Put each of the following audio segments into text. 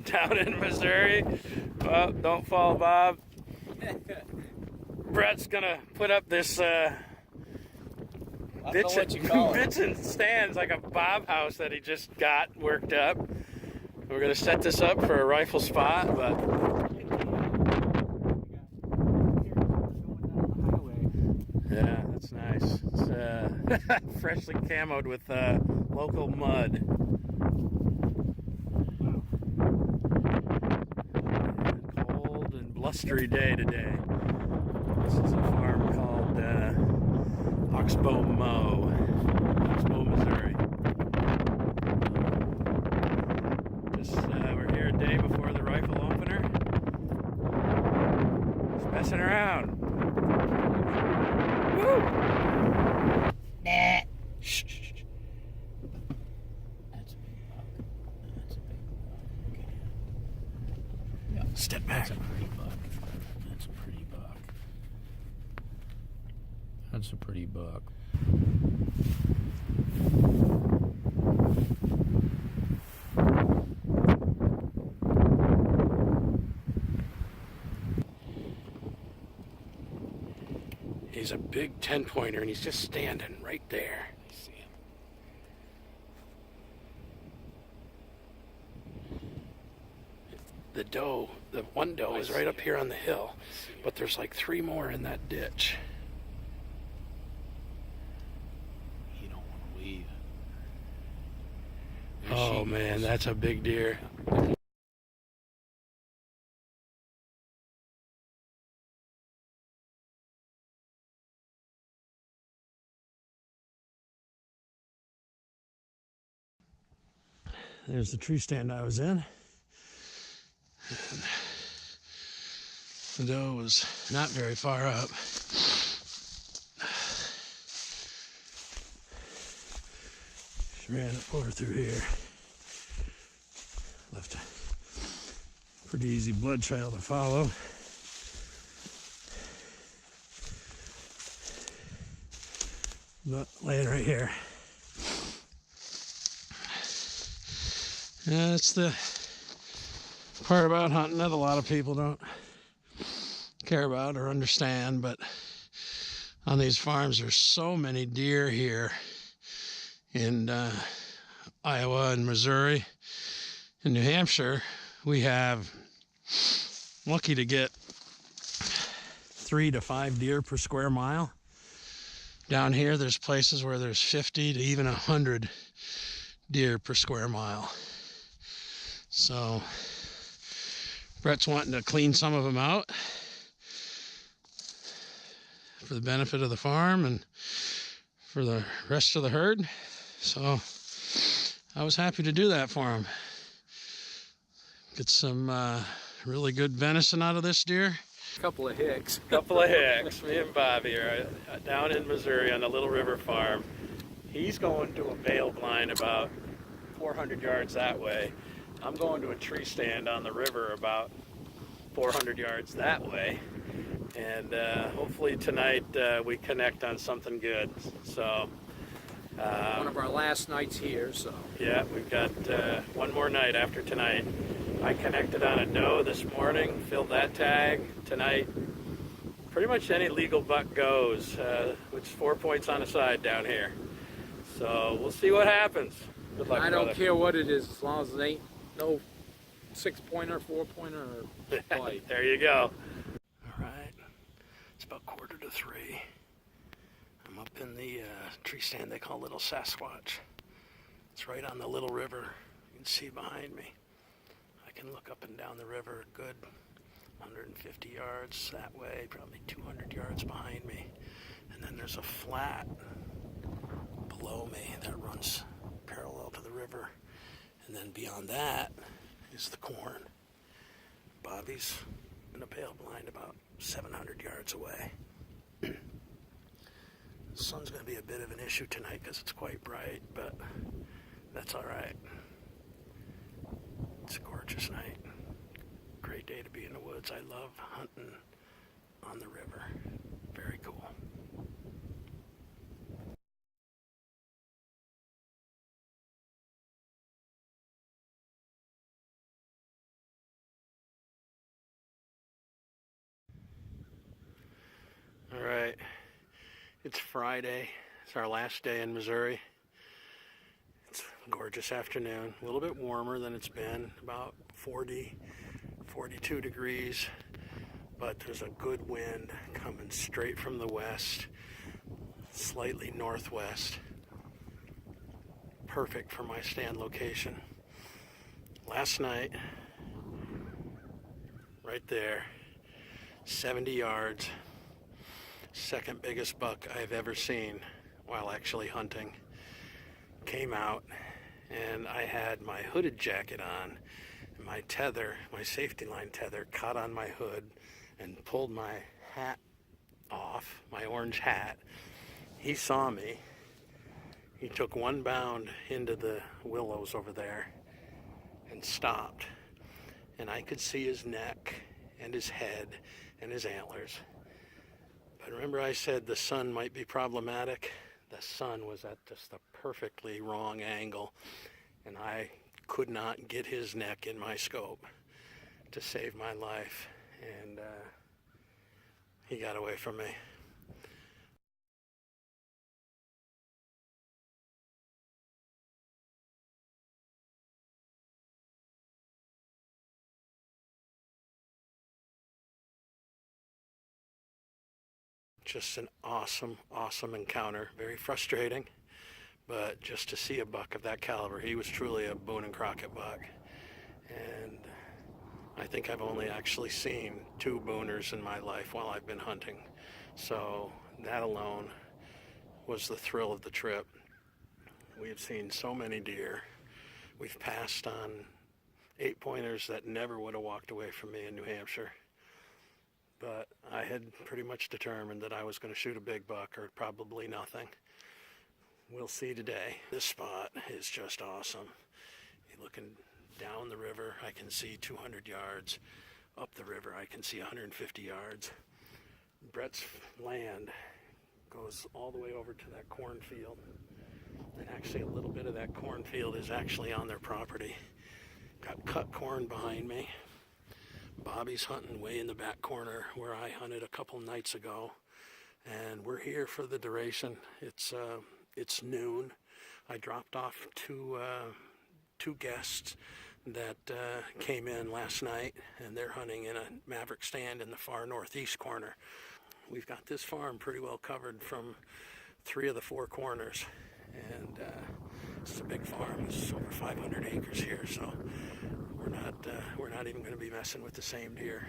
Down in Missouri. Well, don't fall, Bob. Brett's gonna put up this bitch and stands like a Bob house that he just got worked up. We're gonna set this up for a rifle spot, but yeah, that's nice. It's freshly camoed with local mud. Blustery day today. This is a farm called Oxbow Missouri. We're here a day before the rifle opener. Just messing around. Woo! Nah. Shh. That's a big buck. That's a big buck. Okay. Yeah. Step back. That's a pretty buck. He's a big 10-pointer and he's just standing right there. I see him. The one doe is right up here on the hill, but there's like 3 more in that ditch. Oh man, that's a big deer. There's the tree stand I was in. And the doe was not very far up. She ran up over through here. Left a pretty easy blood trail to follow. But laying right here. Yeah, that's the part about hunting that a lot of people don't care about or understand, but on these farms there's so many deer here in Iowa and Missouri. In New Hampshire, we have lucky to get 3 to 5 deer per square mile. Down here, there's places where there's 50 to even 100 deer per square mile. So Brett's wanting to clean some of them out for the benefit of the farm and for the rest of the herd. So I was happy to do that for him. Get some really good venison out of this deer. Couple of hicks. Me and Bobby are down in Missouri on the Little River farm. He's going to a bale blind about 400 yards that way. I'm going to a tree stand on the river about 400 yards that way. And hopefully tonight we connect on something good. So one of our last nights here, so. Yeah, we've got one more night after tonight. I connected on a doe this morning, filled that tag. Tonight, pretty much any legal buck goes, which is 4 points on a side down here. So we'll see what happens. Good luck, I don't brother. care what it is, as long as it ain't no 6-pointer, 4-pointer, or fight. There you go. All right, it's about 2:45. I'm up in the tree stand they call Little Sasquatch. It's right on the Little River. You can see behind me. I can look up and down the river a good 150 yards that way, probably 200 yards behind me. And then there's a flat below And then beyond that is the corn. Bobby's in a bale blind about 700 yards away. The sun's going to be a bit of an issue tonight because it's quite bright, but that's all right. It's a gorgeous night. Great day to be in the woods. I love hunting on the river. Very cool. All right, it's Friday. It's our last day in Missouri. It's a gorgeous afternoon, a little bit warmer than it's been, about 40, 42 degrees, but there's a good wind coming straight from the west, slightly northwest. Perfect for my stand location. Last night, right there, 70 yards. Second biggest buck I've ever seen while actually hunting. Came out and I had my hooded jacket on and my tether, my safety line tether, caught on my hood and pulled my hat off, my orange hat. He saw me. He took one bound into the willows over there and stopped. And I could see his neck and his head and his antlers. But remember I said the sun might be problematic? The sun was at just the perfectly wrong angle, and I could not get his neck in my scope to save my life, and he got away from me. Just an awesome, awesome encounter. Very frustrating, but just to see a buck of that caliber, he was truly a Boone and Crockett buck. And I think I've only actually seen 2 Booners in my life while I've been hunting. So that alone was the thrill of the trip. We have seen so many deer. We've passed on 8-pointers that never would have walked away from me in New Hampshire. But I had pretty much determined that I was going to shoot a big buck or probably nothing. We'll see today. This spot is just awesome. You're looking down the river, I can see 200 yards. Up the river, I can see 150 yards. Brett's land goes all the way over to that cornfield. And actually a little bit of that cornfield is actually on their property. Got cut corn behind me. Bobby's hunting way in the back corner where I hunted a couple nights ago, and we're here for the duration. It's noon. I dropped off two guests that came in last night, and they're hunting in a Maverick stand in the far northeast corner. We've got this farm pretty well covered from 3 of the 4 corners, and it's a big farm. It's over 500 acres here, so we're not even going to be messing with the same deer.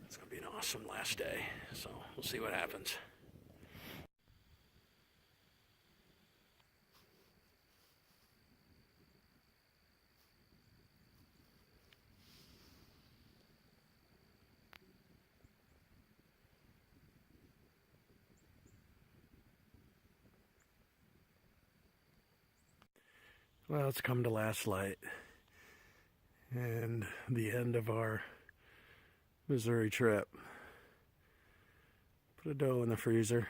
It's going to be an awesome last day, so we'll see what happens. Well, it's come to last light and the end of our Missouri trip. Put a doe in the freezer.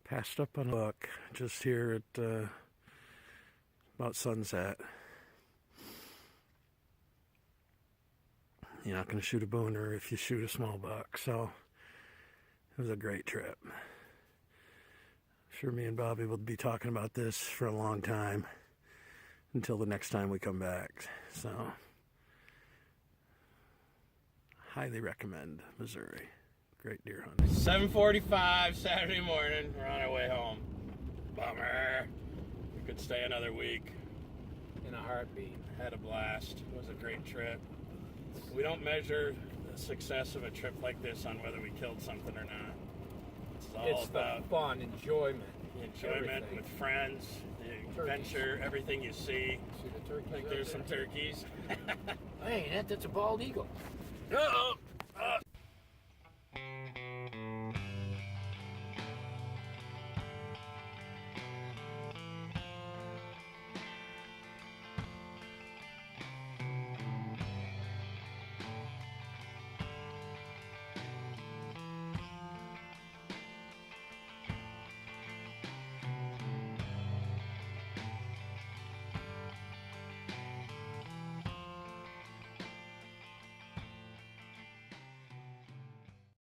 Passed up on a buck just here at about sunset. You're not going to shoot a booner if you shoot a small buck, so it was a great trip. I'm sure me and Bobby will be talking about this for a long time. Until the next time we come back. So, highly recommend Missouri. Great deer hunting. 7:45 Saturday morning. We're on our way home. Bummer. We could stay another week. In a heartbeat. Had a blast. It was a great trip. We don't measure the success of a trip like this on whether we killed something or not. It's all about the fun, enjoyment. the enjoyment Everything. with friends, the adventure, everything you see. See the turkeys Like right there's there? some turkeys. Hey, that's a bald eagle. Uh-oh.